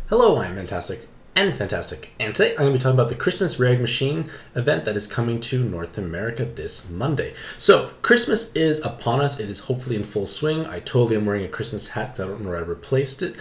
Hello, I'm Mantastic and Fantastic, and today I'm going to be talking about the Christmas Rarity Machine event that is coming to North America this Monday. So, Christmas is upon us. It is hopefully in full swing. I totally am wearing a Christmas hat because I don't know where I replaced it.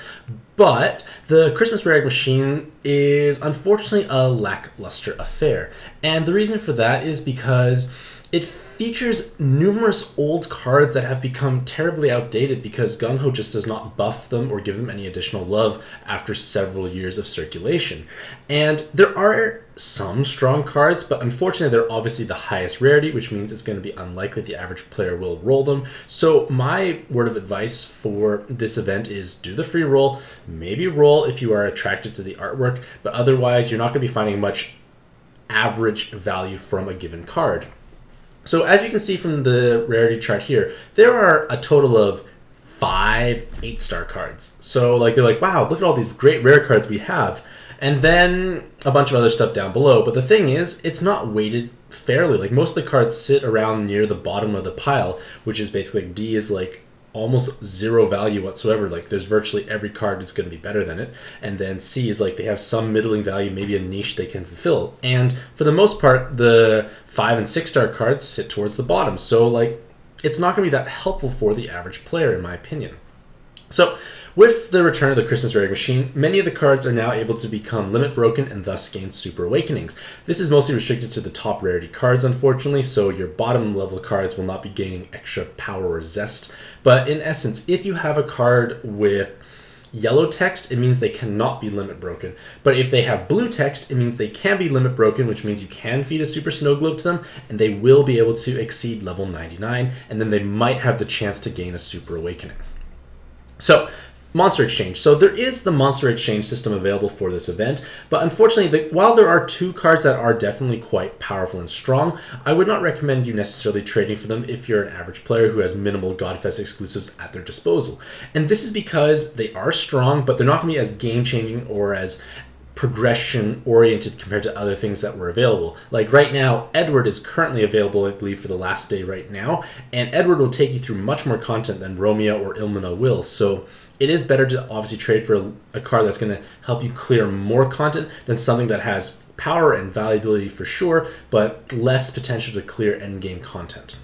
But the Christmas Rarity Machine is unfortunately a lackluster affair. And the reason for that is because it features numerous old cards that have become terribly outdated because Gung-Ho just does not buff them or give them any additional love after several years of circulation. And there are some strong cards, but unfortunately they're obviously the highest rarity, which means it's going to be unlikely the average player will roll them. So my word of advice for this event is do the free roll, maybe roll if you are attracted to the artwork, but otherwise you're not going to be finding much average value from a given card. So as you can see from the rarity chart here, there are a total of 5 8-star cards. So they're like, wow, look at all these great rare cards we have. And then a bunch of other stuff down below. But the thing is, it's not weighted fairly. Like most of the cards sit around near the bottom of the pile, which is basically D is like almost zero value whatsoever. Like there's virtually every card that's going to be better than it. And then C is like they have some middling value, maybe a niche they can fulfill. And for the most part, the 5 and 6-star cards sit towards the bottom. So like it's not going to be that helpful for the average player in my opinion. So with the return of the Christmas Rarity Machine, many of the cards are now able to become limit broken and thus gain super awakenings. This is mostly restricted to the top rarity cards, unfortunately, so your bottom level cards will not be gaining extra power or zest. But in essence, if you have a card with yellow text, it means they cannot be limit broken. But if they have blue text, it means they can be limit broken, which means you can feed a super snow globe to them, and they will be able to exceed level 99, and then they might have the chance to gain a super awakening. So, Monster Exchange. So there is the Monster Exchange system available for this event, but unfortunately, while there are 2 cards that are definitely quite powerful and strong, I would not recommend you necessarily trading for them if you're an average player who has minimal Godfest exclusives at their disposal. And this is because they are strong, but they're not going to be as game-changing or as progression-oriented compared to other things that were available. Like right now, Edward is currently available, I believe, for the last day right now, and Edward will take you through much more content than Romeo or Illumina will, so it is better to obviously trade for a card that's going to help you clear more content than something that has power and valuability for sure, but less potential to clear endgame content.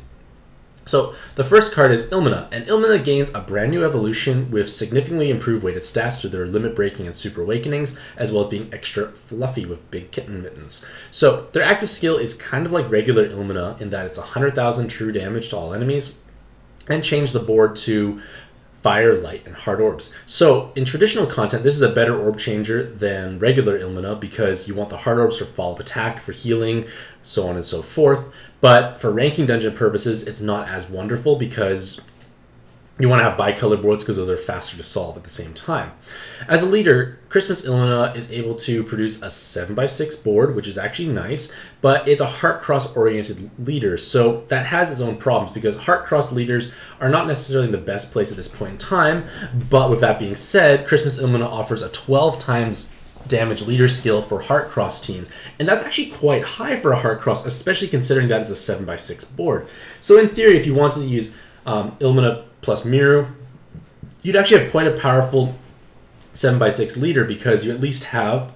So the first card is Illumina, and Illumina gains a brand new evolution with significantly improved weighted stats through their limit breaking and super awakenings, as well as being extra fluffy with big kitten mittens. So their active skill is kind of like regular Illumina in that it's 100,000 true damage to all enemies, and change the board to fire, light, and hard orbs. So in traditional content, this is a better orb changer than regular Illumina because you want the hard orbs for follow-up attack, for healing, so on and so forth. But for ranking dungeon purposes, it's not as wonderful because you want to have bicolor boards because those are faster to solve at the same time. As a leader, Christmas Illumina is able to produce a 7x6 board, which is actually nice, but it's a heart cross oriented leader, so that has its own problems because heart cross leaders are not necessarily in the best place at this point in time. But with that being said, Christmas Illumina offers a 12 times damage leader skill for heart cross teams, and that's actually quite high for a heart cross, especially considering that it's a 7x6 board. So in theory, if you wanted to use Illumina plus Miru, you'd actually have quite a powerful 7x6 leader because you at least have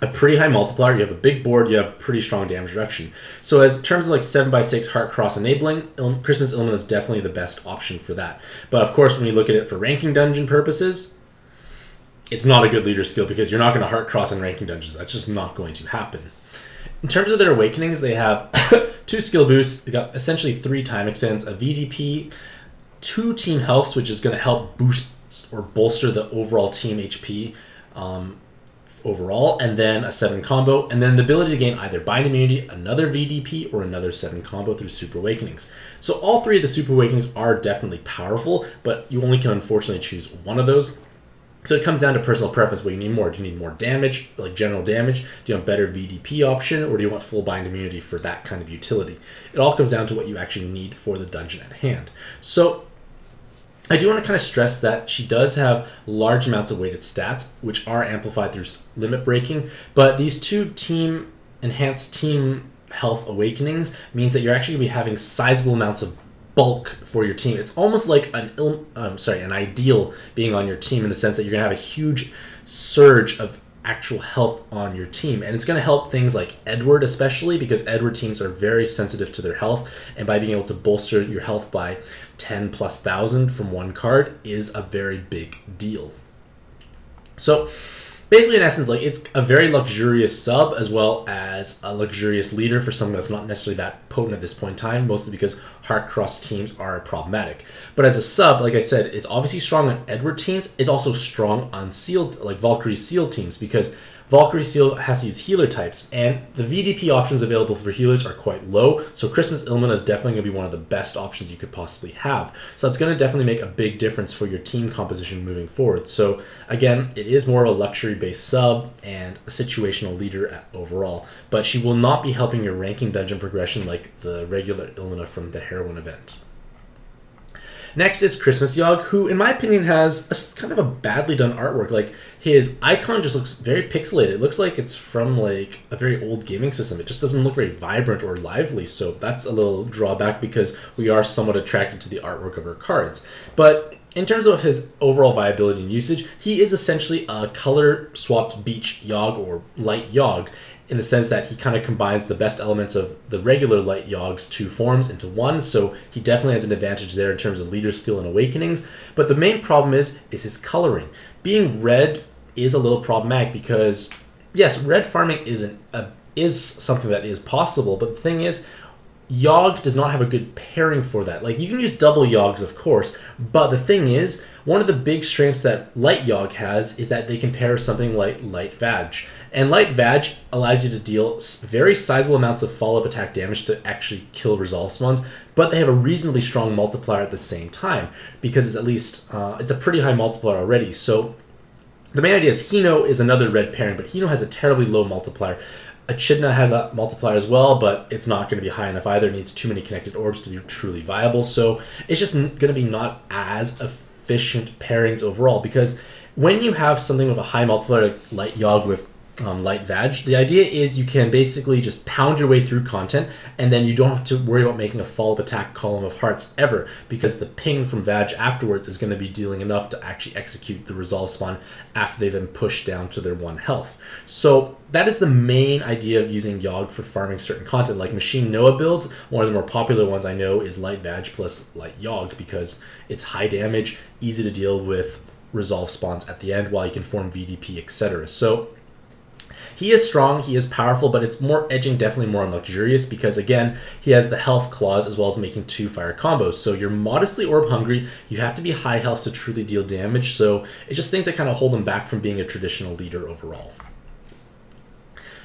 a pretty high multiplier, you have a big board, you have pretty strong damage reduction. So as in terms of like 7x6 heart cross enabling, Christmas Illumina is definitely the best option for that. But of course, when you look at it for ranking dungeon purposes, it's not a good leader skill because you're not going to heart cross in ranking dungeons. That's just not going to happen. In terms of their awakenings, they have 2 skill boosts. They got essentially 3 time extends, a VDP, 2 team healths, which is going to help boost or bolster the overall team HP overall, and then a 7 combo, and then the ability to gain either bind immunity, another VDP, or another 7 combo through super awakenings. So all 3 of the super awakenings are definitely powerful, but you only can unfortunately choose one of those. So it comes down to personal preference what you need more. Do you need more damage, like general damage? Do you want better VDP option, or do you want full bind immunity for that kind of utility? It all comes down to what you actually need for the dungeon at hand. So I do want to kind of stress that she does have large amounts of weighted stats, which are amplified through limit breaking, but these 2 enhanced team health awakenings means that you're actually going to be having sizable amounts of bulk for your team. It's almost like an ideal being on your team in the sense that you're going to have a huge surge of actual health on your team, and it's going to help things like Edward, especially because Edward teams are very sensitive to their health, and by being able to bolster your health by 10,000+ from one card is a very big deal. So basically, in essence, like, it's a very luxurious sub as well as a luxurious leader for something that's not necessarily that potent at this point in time, mostly because Heart Cross teams are problematic. But as a sub, like I said, it's obviously strong on Edward teams. It's also strong on sealed, like Valkyrie Seal teams, because Valkyrie Seal has to use healer types, and the VDP options available for healers are quite low, so Christmas Illumina is definitely going to be one of the best options you could possibly have. So that's going to definitely make a big difference for your team composition moving forward. So again, it is more of a luxury-based sub and a situational leader overall, but she will not be helping your ranking dungeon progression like the regular Illumina from the Heroine event. Next is Christmas Yogg, who, in my opinion, has a kind of a badly done artwork. Like, his icon just looks very pixelated. It looks like it's from, like, a very old gaming system. It just doesn't look very vibrant or lively, so that's a little drawback because we are somewhat attracted to the artwork of her cards. But in terms of his overall viability and usage, he is essentially a color-swapped beach Yogg or light Yogg, in the sense that he kind of combines the best elements of the regular light Yogg's two forms into one, so he definitely has an advantage there in terms of leader skill and awakenings. But the main problem is his coloring. Being red is a little problematic because, yes, red farming is something that is possible, but the thing is, Yogg does not have a good pairing for that. Like, you can use double Yoggs, of course, but the thing is, one of the big strengths that light Yogg has is that they can pair something like light Vag. And light Vag allows you to deal very sizable amounts of follow-up attack damage to actually kill resolve spawns, but they have a reasonably strong multiplier at the same time, because it's at least, it's a pretty high multiplier already. So the main idea is Hino is another red pairing, but Hino has a terribly low multiplier. Echidna has a multiplier as well, but it's not going to be high enough either. It needs too many connected orbs to be truly viable, so it's just going to be not as efficient pairings overall, because when you have something with a high multiplier like light Yogg with light Vag, the idea is you can basically just pound your way through content, and then you don't have to worry about making a follow-up attack column of hearts ever, because the ping from Vag afterwards is going to be dealing enough to actually execute the resolve spawn after they've been pushed down to their 1 health. So that is the main idea of using Yogg for farming certain content. Like Machine Noah builds, one of the more popular ones I know is light Vag plus light Yogg, because it's high damage, easy to deal with resolve spawns at the end while you can form VDP, etc. So he is strong, he is powerful, but it's more edging definitely more on luxurious because, again, he has the health clause as well as making 2 fire combos. So you're modestly orb hungry, you have to be high health to truly deal damage, so it's just things that kind of hold him back from being a traditional leader overall.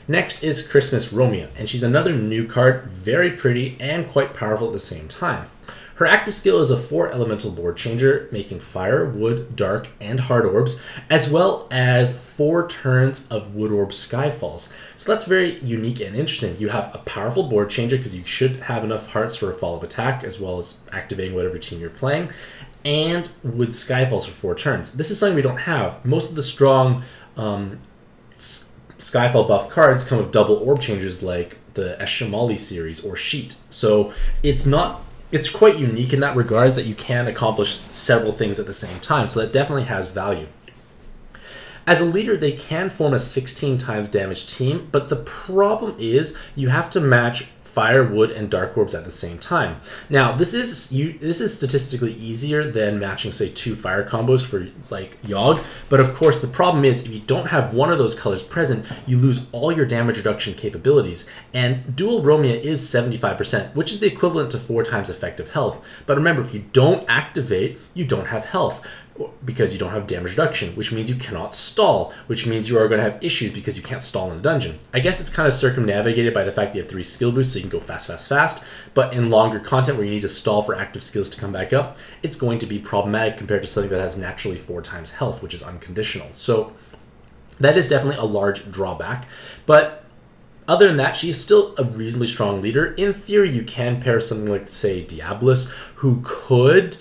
Next is Christmas Romeo, and she's another new card, very pretty and quite powerful at the same time. Her active skill is a 4 elemental board changer, making fire, wood, dark, and hard orbs, as well as 4 turns of wood orb skyfalls. So that's very unique and interesting. You have a powerful board changer because you should have enough hearts for a follow-up attack, as well as activating whatever team you're playing, and wood skyfalls for 4 turns. This is something we don't have. Most of the strong Skyfall buff cards come with double orb changers like the Eshamali series or Sheet. So it's quite unique in that regards that you can accomplish several things at the same time, so that definitely has value. As a leader, they can form a 16 times damage team, but the problem is you have to match fire, wood, and dark orbs at the same time. Now, this is statistically easier than matching, say, 2 fire combos for, like, Yogg, but of course the problem is if you don't have one of those colors present, you lose all your damage reduction capabilities, and dual Romeo is 75%, which is the equivalent to 4 times effective health. But remember, if you don't activate, you don't have health, because you don't have damage reduction, which means you cannot stall, which means you are going to have issues because you can't stall in a dungeon. I guess it's kind of circumnavigated by the fact that you have 3 skill boosts, so you can go fast, fast, fast, but in longer content where you need to stall for active skills to come back up, it's going to be problematic compared to something that has naturally 4 times health, which is unconditional. So that is definitely a large drawback, but other than that, she's still a reasonably strong leader. In theory, you can pair something like, say, Diabolus, who could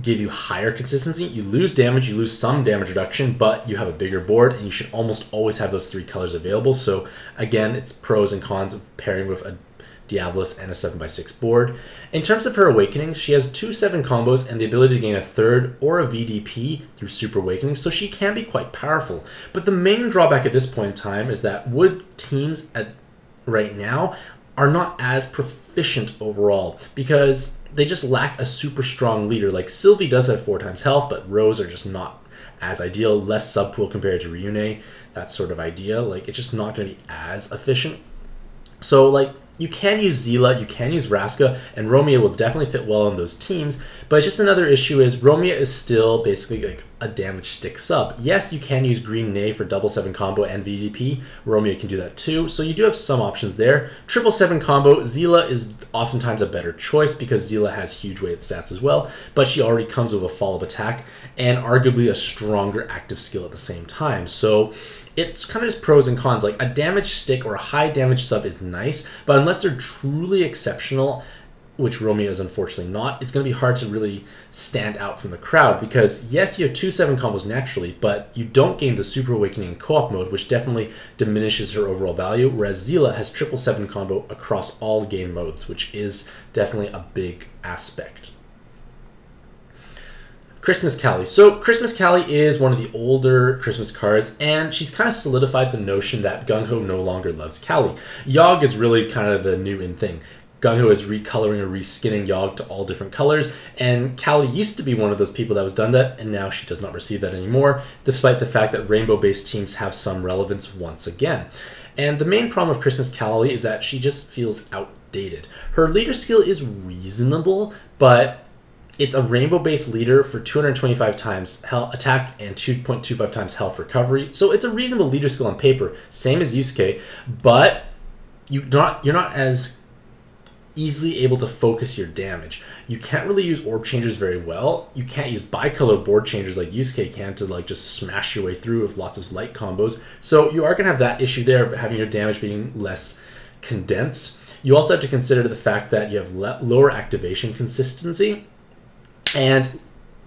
give you higher consistency. You lose damage, you lose some damage reduction, but you have a bigger board, and you should almost always have those 3 colors available. So again, it's pros and cons of pairing with a Diablos, and a 7x6 board. In terms of her awakening, she has 2 7 combos and the ability to gain a 3rd or a VDP through Super Awakening, so she can be quite powerful. But the main drawback at this point in time is that Wood teams right now are not as proficient overall because they just lack a super strong leader. Like Sylvie does have 4 times health, but Rose are just not as ideal. Less subpool compared to Ryune, that sort of idea. Like it's just not going to be as efficient. So like you can use Zila, you can use Vraska, and Romeo will definitely fit well on those teams, but it's just another issue is Romeo is still basically like a damage stick sub. Yes, you can use Green Nay for double 7 combo and VDP. Romeo can do that too, so you do have some options there. Triple 7 combo, Zila is oftentimes a better choice because Zila has huge weight stats as well, but she already comes with a follow-up attack and arguably a stronger active skill at the same time. So it's kind of just pros and cons. Like a damage stick or a high damage sub is nice, but unless they're truly exceptional, which Romeo is unfortunately not, it's going to be hard to really stand out from the crowd because yes, you have 2 7 combos naturally, but you don't gain the Super Awakening in co-op mode, which definitely diminishes her overall value, whereas Zila has 7 combo across all game modes, which is definitely a big aspect. Christmas Callie. So Christmas Callie is one of the older Christmas cards, and she's kind of solidified the notion that Gung-Ho no longer loves Callie. Yogg is really kind of the new in thing. Gung-Ho is recoloring or reskinning Yogg to all different colors, and Callie used to be one of those people that was done that, and now she does not receive that anymore, despite the fact that rainbow-based teams have some relevance once again. And the main problem with Christmas Callie is that she just feels outdated. Her leader skill is reasonable, but it's a rainbow-based leader for 225 times health attack and 2.25 times health recovery. So it's a reasonable leader skill on paper, same as Yusuke, but you're not as easily able to focus your damage. You can't really use orb changers very well. You can't use bicolor board changers like Yusuke can to like just smash your way through with lots of light combos. So you are going to have that issue there of having your damage being less condensed. You also have to consider the fact that you have lower activation consistency. And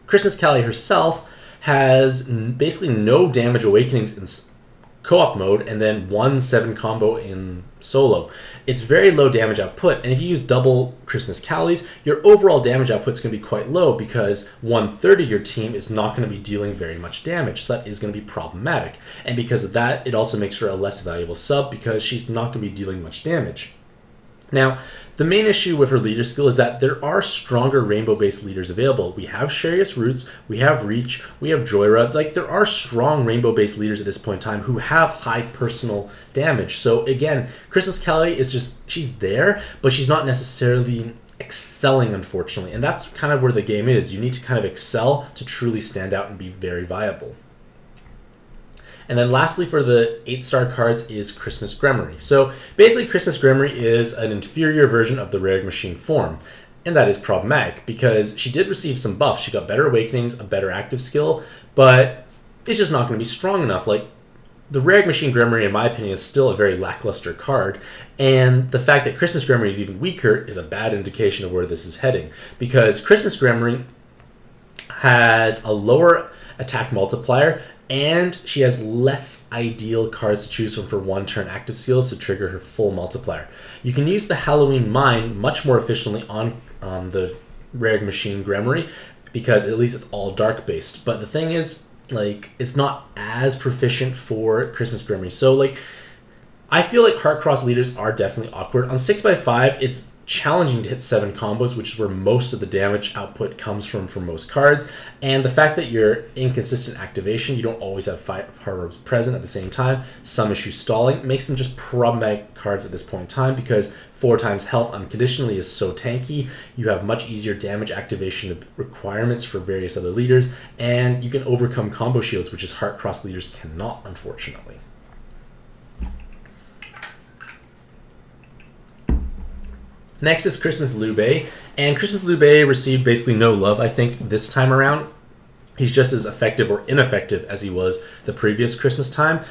Christmas Callie herself has basically no damage awakenings in co-op mode and then 1 7 combo in solo. It's very low damage output, and if you use double Christmas Callies, your overall damage output is going to be quite low because 1/3 of your team is not going to be dealing very much damage, so that is going to be problematic. And because of that, it also makes her a less valuable sub because she's not going to be dealing much damage. Now, the main issue with her leader skill is that there are stronger rainbow-based leaders available. We have Sharius Roots, we have Reach, we have Joyra. Like, there are strong rainbow-based leaders at this point in time who have high personal damage. So again, Christmas Callie is just, she's there, but she's not necessarily excelling, unfortunately. And that's kind of where the game is. You need to kind of excel to truly stand out and be very viable. And then lastly for the 8-star cards is Christmas Gremory. So basically Christmas Gremory is an inferior version of the Rare Machine form. And that is problematic because she did receive some buffs. She got better awakenings, a better active skill, but it's just not going to be strong enough. Like the Rare Machine Gremory, in my opinion, is still a very lackluster card. And the fact that Christmas Gremory is even weaker is a bad indication of where this is heading. Because Christmas Gremory has a lower attack multiplier, and she has less ideal cards to choose from for 1-turn active skills to trigger her full multiplier. You can use the Halloween Mine much more efficiently on the Rare Machine Gremory because at least it's all dark based. But the thing is, like, it's not as proficient for Christmas Gremory. So, like, I feel like Heartcross leaders are definitely awkward. On 6x5, it's challenging to hit 7 combos, which is where most of the damage output comes from for most cards. And the fact that you're inconsistent activation, you don't always have 5 hard orbs present at the same time, some issue stalling, makes them just problematic cards at this point in time because 4 times health unconditionally is so tanky. You have much easier damage activation requirements for various other leaders, and you can overcome combo shields, which is Heartcross leaders cannot, unfortunately. Next is Christmas Lube, and Christmas Lube received basically no love, I think, this time around. He's just as effective or ineffective as he was the previous Christmas time.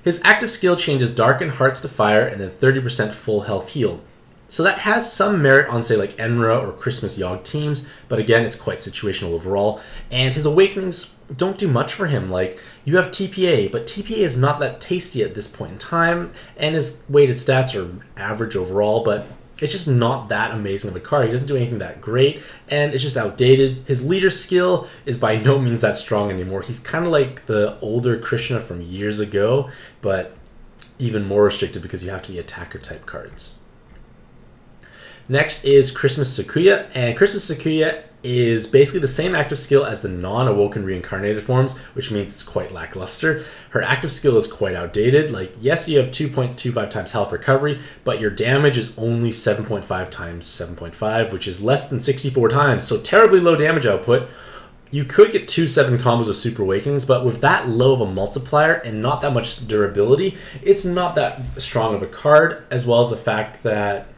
His active skill changes Darken Hearts to Fire and then 30% full health heal. So that has some merit on, say, like Enra or Christmas Yogg teams, but again, it's quite situational overall. And his Awakenings don't do much for him. Like, you have TPA, but TPA is not that tasty at this point in time, and his weighted stats are average overall, but it's just not that amazing of a card. He doesn't do anything that great, and it's just outdated. His leader skill is by no means that strong anymore. He's kind of like the older Krishna from years ago, but even more restricted because you have to be attacker type cards. Next is Christmas Sakuya, and Christmas Sakuya is basically the same active skill as the non-awoken reincarnated forms, which means it's quite lackluster. Her active skill is quite outdated. Like, yes, you have 2.25 times health recovery, but your damage is only 7.5 times 7.5, which is less than 64 times, so terribly low damage output. You could get 2 7 combos with Super Awakenings, but with that low of a multiplier and not that much durability, it's not that strong of a card, as well as the fact that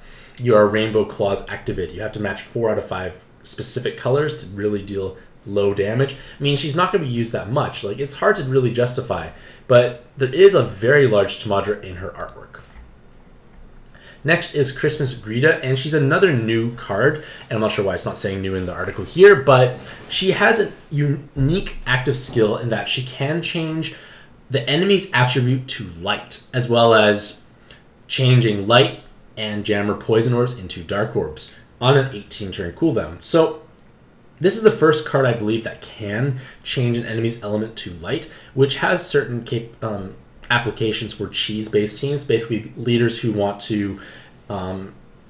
your Rainbow Claws activate. You have to match 4 out of 5 specific colors to really deal low damage. I mean, she's not going to be used that much. Like, it's hard to really justify, but there is a very large Tamadra in her artwork. Next is Christmas Greta, and she's another new card, and I'm not sure why it's not saying new in the article here, but she has a unique active skill in that she can change the enemy's attribute to light, as well as changing light and jammer poison orbs into dark orbs on an 18-turn cooldown. So this is the first card, I believe, that can change an enemy's element to light, which has certain applications for cheese-based teams, basically leaders who want to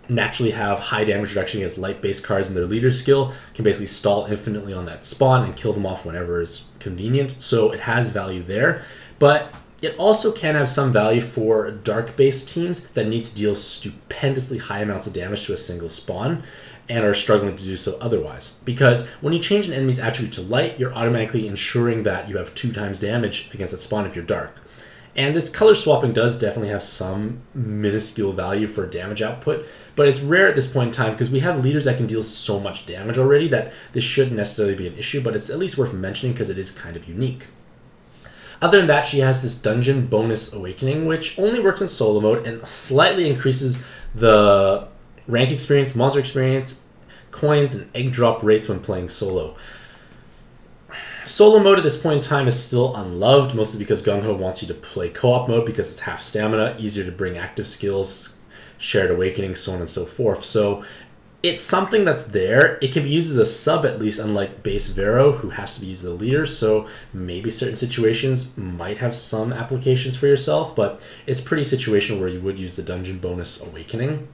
naturally have high damage reduction against light-based cards in their leader skill, can basically stall infinitely on that spawn and kill them off whenever is convenient. So it has value there, but it also can have some value for dark-based teams that need to deal stupendously high amounts of damage to a single spawn and are struggling to do so otherwise. Because when you change an enemy's attribute to light, you're automatically ensuring that you have 2 times damage against that spawn if you're dark. And this color swapping does definitely have some minuscule value for damage output, but it's rare at this point in time because we have leaders that can deal so much damage already that this shouldn't necessarily be an issue, but it's at least worth mentioning because it is kind of unique. Other than that, she has this Dungeon Bonus Awakening, which only works in solo mode and slightly increases the rank experience, monster experience, coins, and egg drop rates when playing solo. Solo mode at this point in time is still unloved, mostly because Gung Ho wants you to play co-op mode because it's half stamina, easier to bring active skills, shared awakening, so on and so forth. So it's something that's there. It can be used as a sub, at least, unlike base Vero, who has to be used as a leader, so maybe certain situations might have some applications for yourself, but it's pretty situational where you would use the Dungeon Bonus Awakening.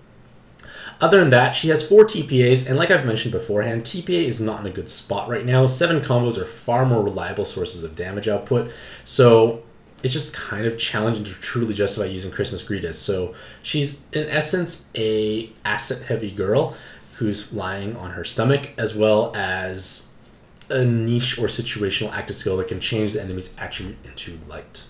Other than that, she has 4 TPAs, and like I've mentioned beforehand, TPA is not in a good spot right now. 7 combos are far more reliable sources of damage output, so it's just kind of challenging to truly justify using Christmas Greta. So she's, in essence, a asset-heavy girl who's lying on her stomach, as well as a niche or situational active skill that can change the enemy's attribute into light.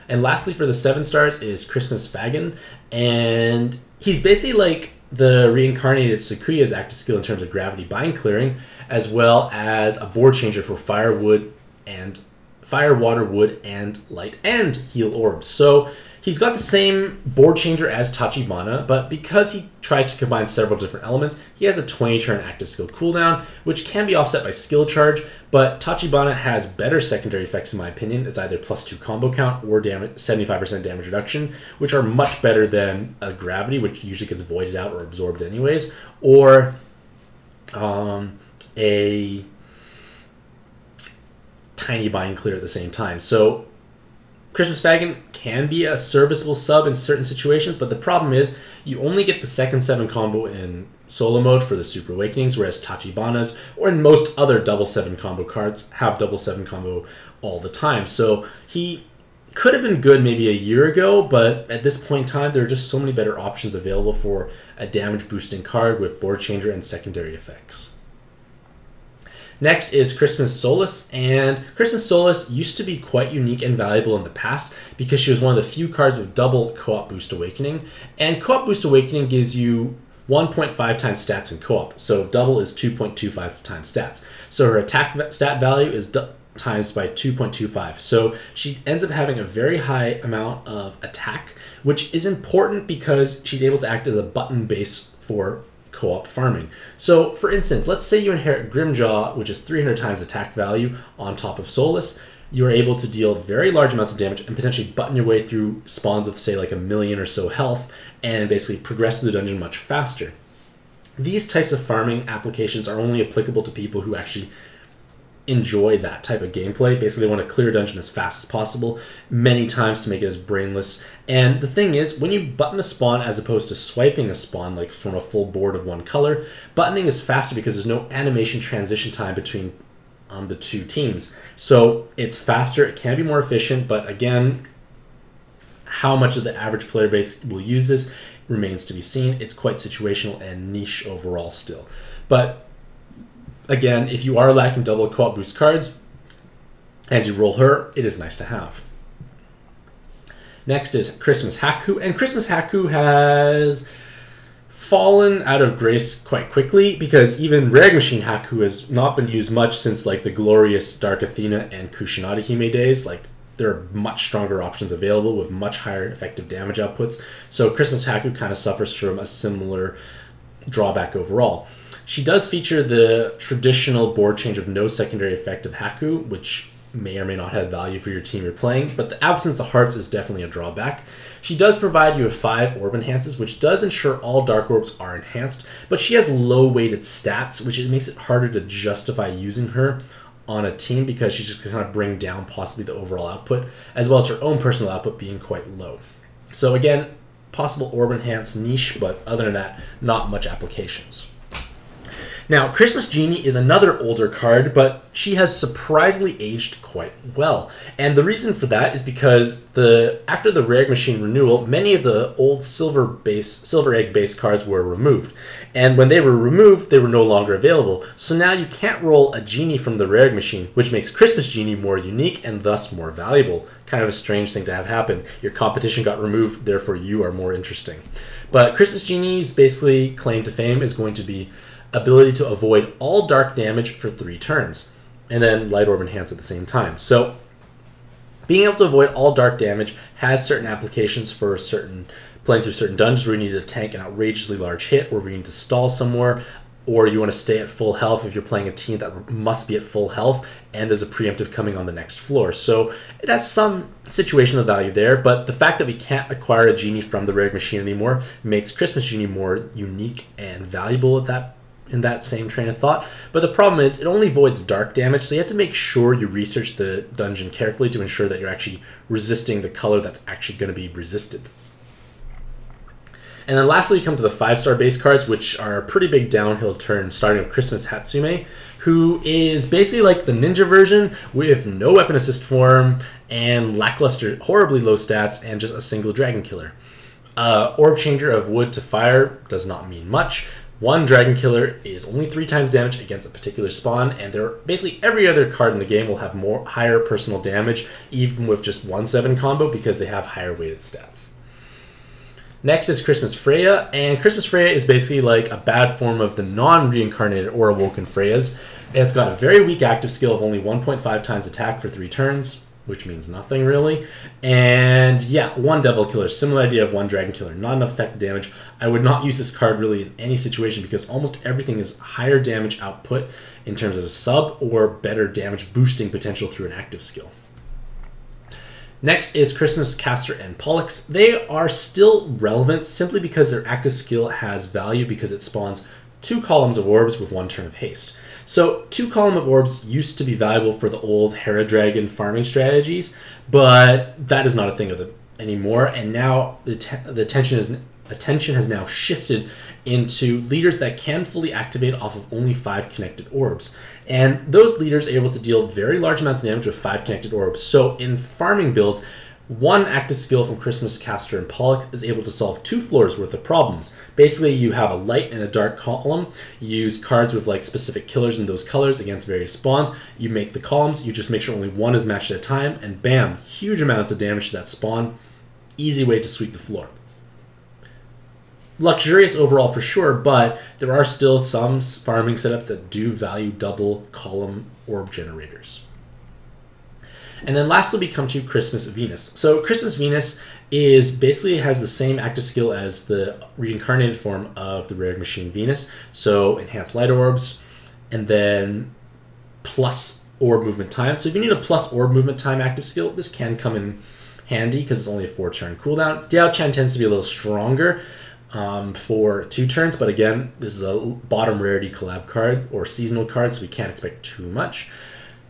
And lastly, for the 7 stars is Christmas Fagin, and he's basically like the reincarnated Sakuya's active skill in terms of gravity bind clearing, as well as a board changer for fire, water, wood, and light, and heal orbs. So he's got the same board changer as Tachibana, but because he tries to combine several different elements, he has a 20-turn active skill cooldown, which can be offset by skill charge, but Tachibana has better secondary effects in my opinion. It's either +2 combo count or 75% damage reduction, which are much better than a gravity, which usually gets voided out or absorbed anyways, or a tiny bind clear at the same time. So Christmas Fagin can be a serviceable sub in certain situations, but the problem is you only get the second 7 combo in solo mode for the Super Awakenings, whereas Tachibanas, or in most other double 7 combo cards, have double 7 combo all the time. So he could have been good maybe a year ago, but at this point in time, there are just so many better options available for a damage boosting card with board changer and secondary effects. Next is Christmas Solace, and Christmas Solace used to be quite unique and valuable in the past because she was one of the few cards with double Co-op Boost Awakening, and Co-op Boost Awakening gives you 1.5 times stats in co-op, so double is 2.25 times stats. So her attack stat value is times by 2.25, so she ends up having a very high amount of attack, which is important because she's able to act as a button base for co-op farming. So for instance, let's say you inherit Grimjaw, which is 300 times attack value on top of Solace. you are able to deal very large amounts of damage and potentially button your way through spawns of, say, like 1 million or so health and basically progress through the dungeon much faster. These types of farming applications are only applicable to people who actually enjoy that type of gameplay. Basically, they want to clear a dungeon as fast as possible, many times to make it as brainless. And the thing is, when you button a spawn as opposed to swiping a spawn, like from a full board of one color, buttoning is faster because there's no animation transition time between the two teams. So it's faster, it can be more efficient, but again, how much of the average player base will use this remains to be seen. It's quite situational and niche overall still. But again, if you are lacking double co-op boost cards and you roll her, it is nice to have. Next is Christmas Haku, and Christmas Haku has fallen out of grace quite quickly because even Rag Machine Haku has not been used much since like the glorious Dark Athena and Kushinada Hime days. Like, there are much stronger options available with much higher effective damage outputs. So Christmas Haku kind of suffers from a similar drawback overall. She does feature the traditional board change of no secondary effect of Haku, which may or may not have value for your team you're playing, but the absence of hearts is definitely a drawback. She does provide you with 5 orb enhances, which does ensure all dark orbs are enhanced, but she has low weighted stats, which makes it harder to justify using her on a team because she's just going to bring down possibly the overall output, as well as her own personal output being quite low. So again, possible orb enhance niche, but other than that, not much applications. Now, Christmas Genie is another older card, but she has surprisingly aged quite well. And the reason for that is because after the Rag Machine renewal, many of the old Silver Egg base cards were removed. And when they were removed, they were no longer available. So now you can't roll a Genie from the Rag Machine, which makes Christmas Genie more unique and thus more valuable. Kind of a strange thing to have happen. Your competition got removed, therefore you are more interesting. But Christmas Genie's basically claim to fame is going to be ability to avoid all dark damage for 3 turns, and then light orb enhance at the same time. So being able to avoid all dark damage has certain applications for playing through certain dungeons where you need to tank an outrageously large hit, or where you need to stall somewhere, or you want to stay at full health if you're playing a team that must be at full health and there's a preemptive coming on the next floor. So it has some situational value there, but the fact that we can't acquire a Genie from the Rag Machine anymore makes Christmas Genie more unique and valuable in that same train of thought. But the problem is it only voids dark damage, so you have to make sure you research the dungeon carefully to ensure that you're actually resisting the color that's actually going to be resisted. And then lastly, you come to the 5-star base cards, which are a pretty big downhill turn, starting with Christmas Hatsume, who is basically like the ninja version with no weapon assist form and lackluster, horribly low stats, and just a single dragon killer. Orb changer of wood to fire does not mean much. 1 dragon killer is only 3 times damage against a particular spawn, and basically every other card in the game will have higher personal damage, even with just 1/7 combo, because they have higher weighted stats. Next is Christmas Freya, and Christmas Freya is basically like a bad form of the non-reincarnated or awoken Freyas. It's got a very weak active skill of only 1.5 times attack for 3 turns, which means nothing really. And yeah, 1 devil killer, similar idea of 1 dragon killer, not enough effective damage. I would not use this card really in any situation because almost everything is higher damage output in terms of a sub or better damage boosting potential through an active skill. Next is Christmas Castor and Pollux. They are still relevant simply because their active skill has value because it spawns 2 columns of orbs with 1 turn of haste. So 2 column of orbs used to be valuable for the old Hera Dragon farming strategies, but that is not a thing anymore, and now the attention has now shifted into leaders that can fully activate off of only 5 connected orbs. And those leaders are able to deal very large amounts of damage with 5 connected orbs. So in farming builds, 1 active skill from Christmas Castor and Pollux is able to solve 2 floors worth of problems. Basically, you have a light and a dark column. You use cards with like specific killers in those colors against various spawns. You make the columns. You just make sure only 1 is matched at a time, and bam, huge amounts of damage to that spawn. Easy way to sweep the floor. Luxurious overall for sure, but there are still some farming setups that do value double column orb generators. And then lastly, we come to Christmas Venus. So Christmas Venus basically has the same active skill as the reincarnated form of the Rag Machine Venus. So enhanced light orbs, and then plus orb movement time. So if you need a plus orb movement time active skill, this can come in handy because it's only a 4-turn cooldown. Diao Chen tends to be a little stronger for 2 turns, but again, this is a bottom rarity collab card or seasonal card, so we can't expect too much.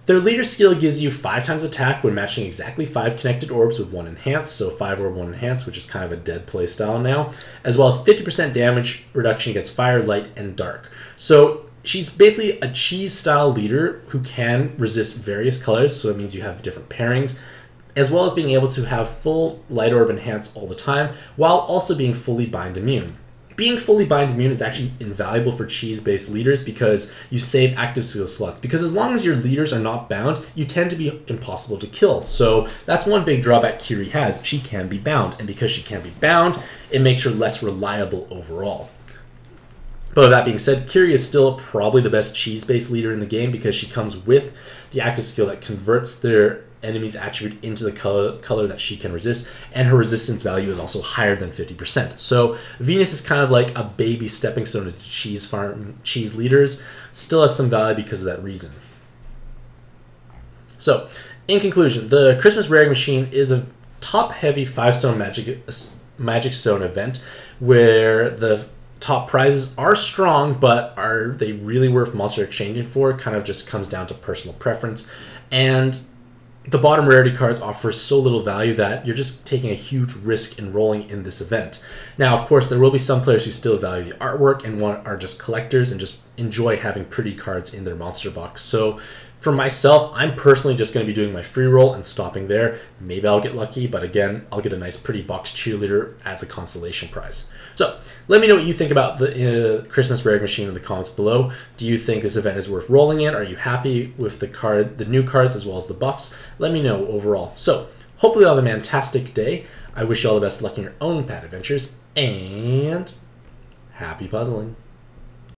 Their leader skill gives you 5 times attack when matching exactly 5 connected orbs with 1 enhance, so 5 orb 1 enhance, which is kind of a dead play style now, as well as 50% damage reduction against fire, light, and dark. So she's basically a cheese style leader who can resist various colors, so it means you have different pairings, as well as being able to have full light orb enhance all the time, while also being fully bind immune. Being fully bind immune is actually invaluable for cheese-based leaders because you save active skill slots. Because as long as your leaders are not bound, you tend to be impossible to kill. So that's one big drawback Kiri has. She can be bound, and because she can be bound, it makes her less reliable overall. But with that being said, Kiri is still probably the best cheese-based leader in the game because she comes with the active skill that converts their enemy's attribute into the color that she can resist, and her resistance value is also higher than 50%. So Venus is kind of like a baby stepping stone to cheese farm cheese leaders, still has some value because of that reason. So in conclusion, the Christmas Rarity Machine is a top-heavy 5-stone magic stone event where the top prizes are strong, but are they really worth monster exchanging for? It kind of just comes down to personal preference, and the bottom rarity cards offer so little value that you're just taking a huge risk enrolling in this event. Now, of course, there will be some players who still value the artwork and are just collectors and just enjoy having pretty cards in their monster box. So for myself, I'm personally just going to be doing my free roll and stopping there. Maybe I'll get lucky, but again, I'll get a nice pretty box cheerleader as a consolation prize. So let me know what you think about the Christmas Rarity Machine in the comments below. Do you think this event is worth rolling in? Are you happy with the new cards as well as the buffs? Let me know overall. So hopefully you'll have a fantastic day. I wish you all the best luck in your own pad adventures, and happy puzzling.